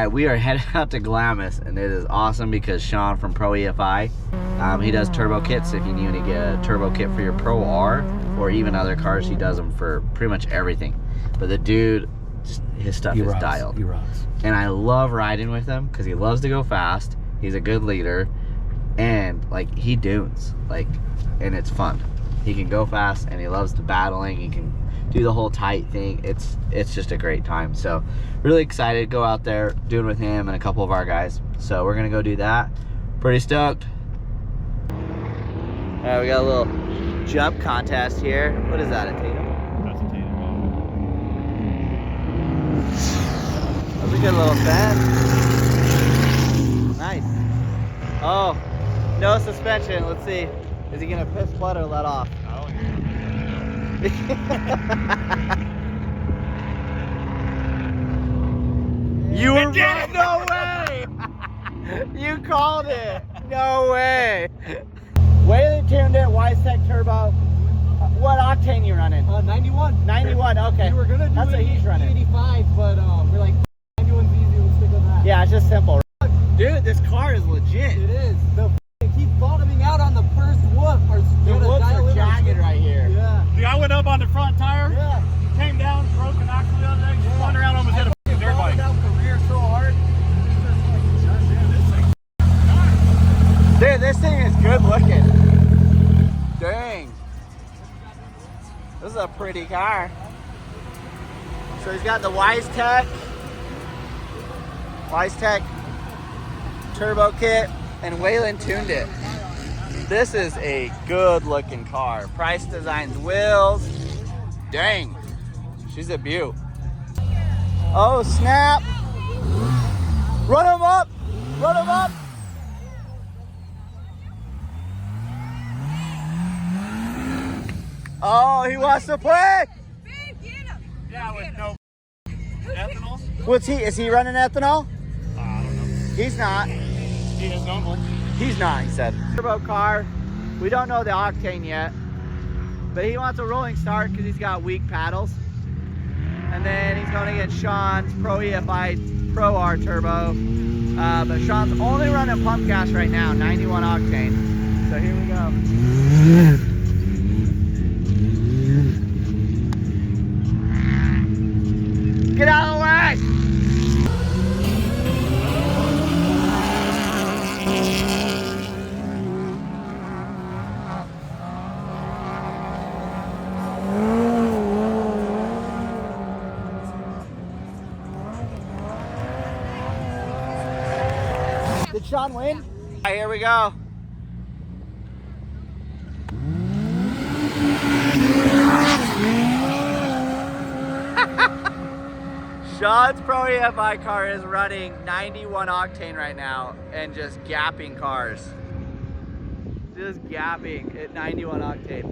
right, we are headed out to Glamis, and it is awesome because Sean from Pro EFI, he does turbo kits. If you need to get a turbo kit for your Pro R or even other cars, he does them for pretty much everything. But the dude, just, his stuff is dialed. He rocks. And I love riding with him because he loves to go fast. He's a good leader, and like he dunes, like, and it's fun. He can go fast, and he loves the battling. He can do the whole tight thing. It's just a great time. So really excited to go out there doing with him and a couple of our guys. So we're gonna go do that. Pretty stoked. All right, we got a little jump contest here. What is that, a Tatum? That's a Tatum. That's a good little fan. Nice. Oh, no suspension. Let's see. Is he gonna piss, flood, or let off? Oh, You were right. No way. You called it. No way. Waylon tuned it. Wisec turbo. What octane you running? 91. 91. Okay. We were gonna do That's what he's running. 85, but we're like 91's easy. We'll stick with that. Yeah, it's just simple. Dude, this car is legit. It is. It keeps bottoming out on the first whoop. The whoops are jagged right here. Yeah. The guy went up on the front tire. Yeah. Came down, broke an axle the other day. Just spun around, almost hit a dirt bike. Out the rear so hard. Dude, this thing is good looking. Dang. This is a pretty car. So he's got the Wisec turbo kit, and Waylon tuned it. This is a good looking car. Price Designs wheels. Dang. She's a beaut. Oh, snap. Run him up. Run him up. Oh, he wants to play. Yeah, with no ethanol. What's he? Is he running ethanol? I don't know. He's not. He is normal. He's not, he said. Turbo car. We don't know the octane yet, but he wants a rolling start because he's got weak paddles. And then he's going to get Sean's Pro EFI Pro R turbo. But Sean's only running pump gas right now, 91 octane. So here we go. Get out of the way! Did Sean win? All right, here we go. Sean's Pro EFI car is running 91 octane right now and just gapping cars. Just gapping at 91 octane.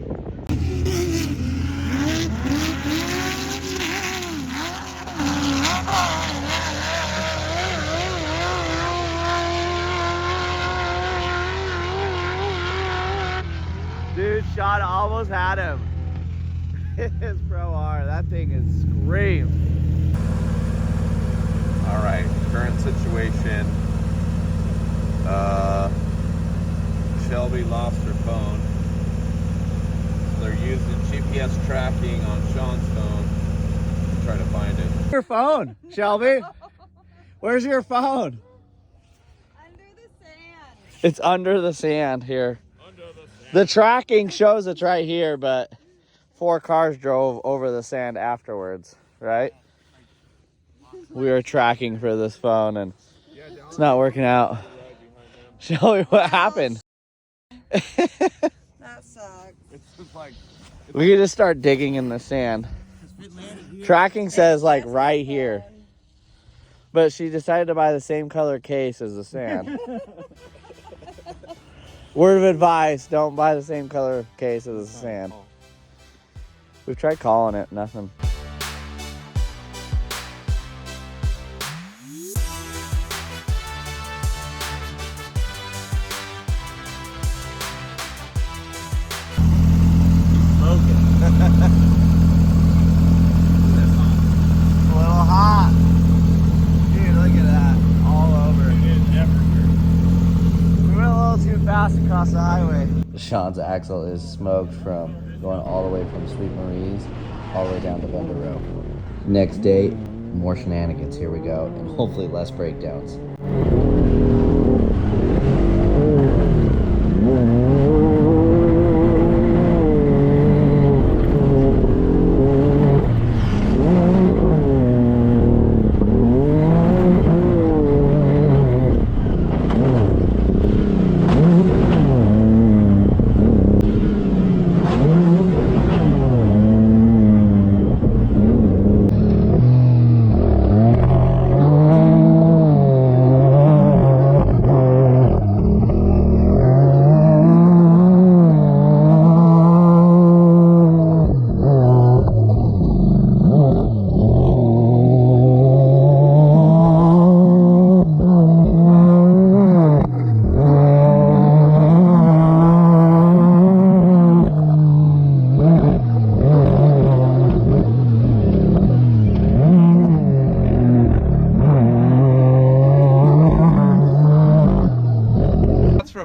Dude, Sean almost had him. His Pro R, that thing is scream. All right, current situation. Shelby lost her phone. So they're using GPS tracking on Sean's phone to try to find it. Your phone, Shelby. Where's your phone? Under the sand. It's under the sand here. The tracking shows it's right here, but 4 cars drove over the sand afterwards, right? We were tracking for this phone and it's not working out. Shelby, what happened? That sucks. We could just start digging in the sand. Tracking says like right here. But she decided to buy the same color case as the sand. Word of advice, don't buy the same color case as the sand. We've tried calling it, nothing. A little hot. Dude, look at that. Sean's axle is smoked from going all the way from Sweet Marie's all the way down to Bender Row. Next day, more shenanigans. Here we go, and hopefully less breakdowns.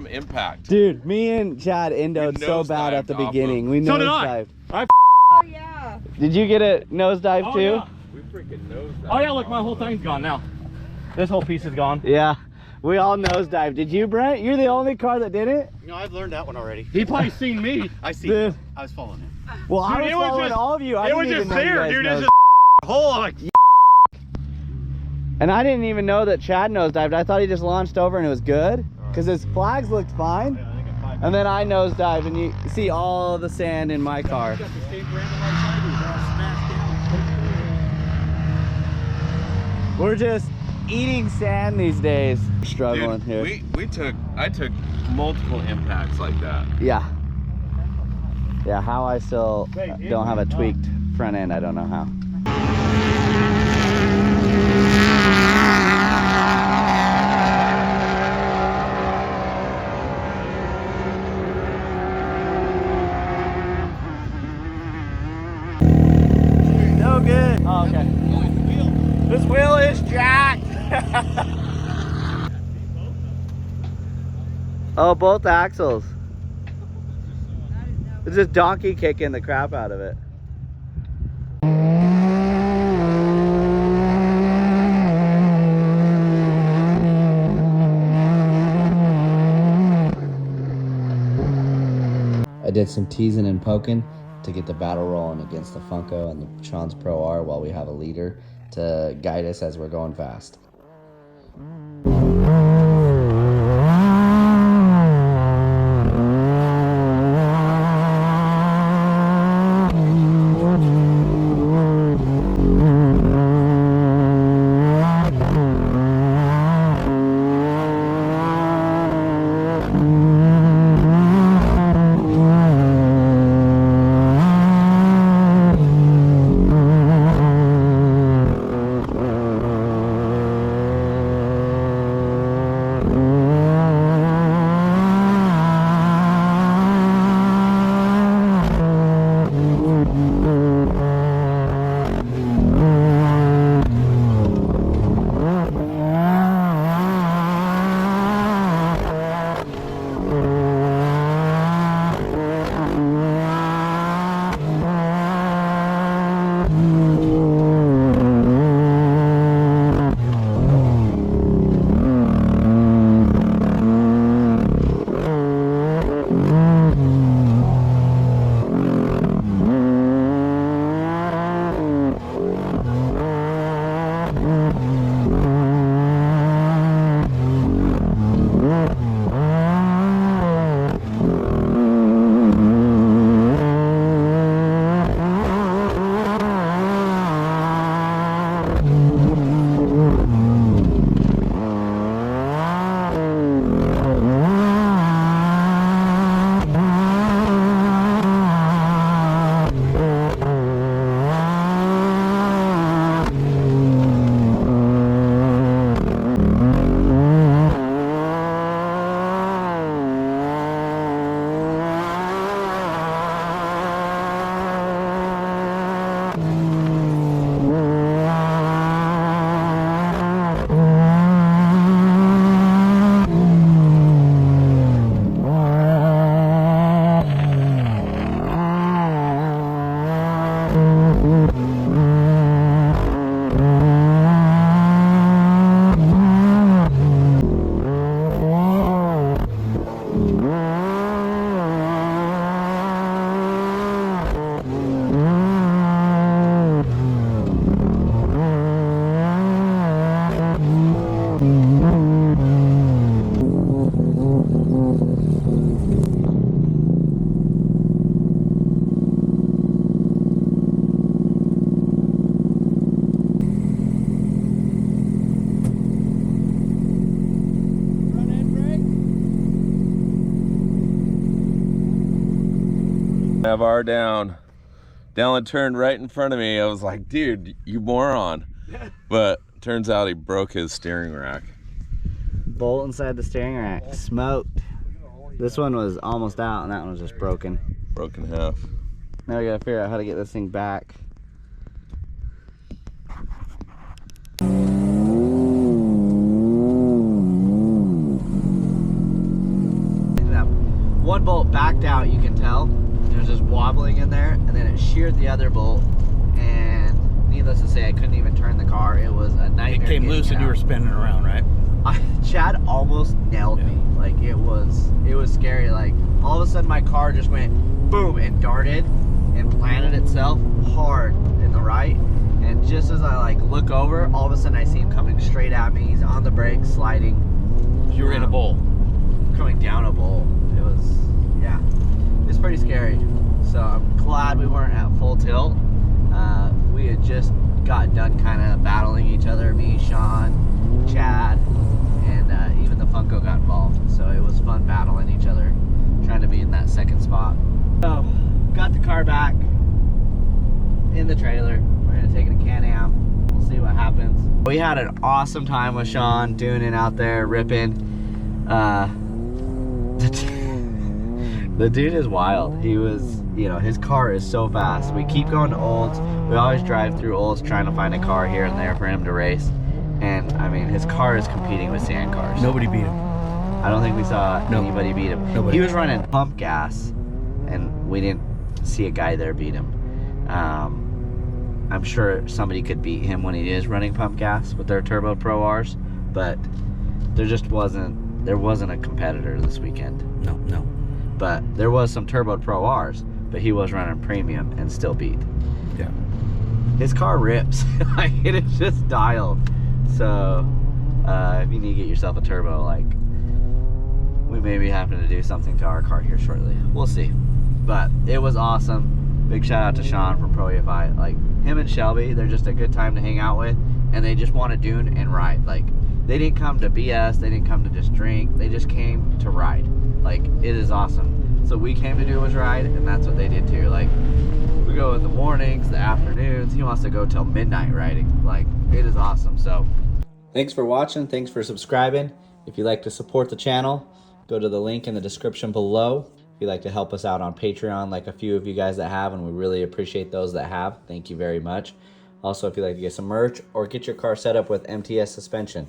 Impact. Dude, me and Chad endoed so bad at the beginning. We So did I. nosedived. Oh yeah. Did you get a nosedive Oh, too? yeah. We freaking nosedived. Oh yeah, look, my whole thing's gone now. This whole piece is gone. Yeah. We all nosedived. Did you, Brent? You're the only car that did it? No, I've learned that one already. He probably seen me. I see. Dude. I was following him. Well, I Dude, was it was following just- all of you. I It was didn't just even know you there, guys dude. It's nosed- just a hole. I'm like, And I didn't even know that Chad nosedived. I thought he just launched over and it was good. Because his flags looked fine. And then I nosedived and you see all the sand in my car. Got the same brand of lights I do. They're all smashed down. We're just eating sand these days. Struggling here. I took multiple impacts like that. Yeah. Yeah, how I still don't have a tweaked front end, I don't know how. No good. Oh, okay. This wheel is jacked. Oh, both axles. It's just donkey kicking the crap out of it. I did some teasing and poking to get the battle rolling against the Funko and the Sean's Pro R while we have a leader to guide us as we're going fast. Have R down. Dallin turned right in front of me. I was like, dude, you moron. But turns out he broke his steering rack. Bolt inside the steering rack. Smoked. This one was almost out and that one was just broken. Broken half. Now we gotta figure out how to get this thing back. That one bolt backed out, you can tell. It was just wobbling in there, and then it sheared the other bolt, and needless to say, I couldn't even turn the car. It was a nightmare. It came loose and you were spinning around, right? Chad almost nailed me. Like it was scary. Like all of a sudden my car just went boom and darted and planted itself hard in the right. And just as I like look over, all of a sudden I see him coming straight at me. He's on the brakes, sliding. You were in a bowl. Coming down a bowl. It was, yeah, it's pretty scary. So I'm glad we weren't at full tilt. We had just got done kind of battling each other, me, Sean, Chad, and even the Funko got involved. So it was fun battling each other, trying to be in that second spot. So got the car back in the trailer. We're gonna take it to Can-Am. We'll see what happens. We had an awesome time with Sean, doing it out there, ripping. The dude is wild. He was, you know, his car is so fast. We keep going to Olds. We always drive through Olds trying to find a car here and there for him to race. And I mean, his car is competing with sand cars. Nobody beat him. I don't think we saw anybody beat him. Nobody. He was running pump gas, and we didn't see a guy there beat him. I'm sure somebody could beat him when he is running pump gas with their Turbo Pro Rs, but there wasn't a competitor this weekend. No. But there was some Turbo Pro Rs, but he was running premium and still beat. Yeah. His car rips. Like, it is just dialed. So if you need to get yourself a turbo, like, we may be having to do something to our car here shortly. We'll see. But it was awesome. Big shout out to Sean from Pro EFI. Like, him and Shelby, they're just a good time to hang out with, and they just want to dune and ride. Like, they didn't come to BS, they didn't come to just drink, they just came to ride. Like, it is awesome. So we came to do was ride, and that's what they did too. Like, we go in the mornings, the afternoons. He wants to go till midnight riding. Like, it is awesome. So thanks for watching, thanks for subscribing. If you'd like to support the channel, go to the link in the description below. If you'd like to help us out on Patreon, like a few of you guys that have, and we really appreciate those that have, thank you very much. Also, if you'd like to get some merch or get your car set up with MTS suspension,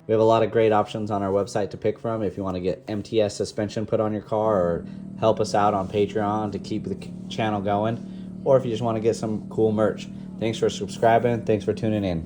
we have a lot of great options on our website to pick from. If you want to get MTS suspension put on your car, or help us out on Patreon to keep the channel going, or if you just want to get some cool merch. Thanks for subscribing. Thanks for tuning in.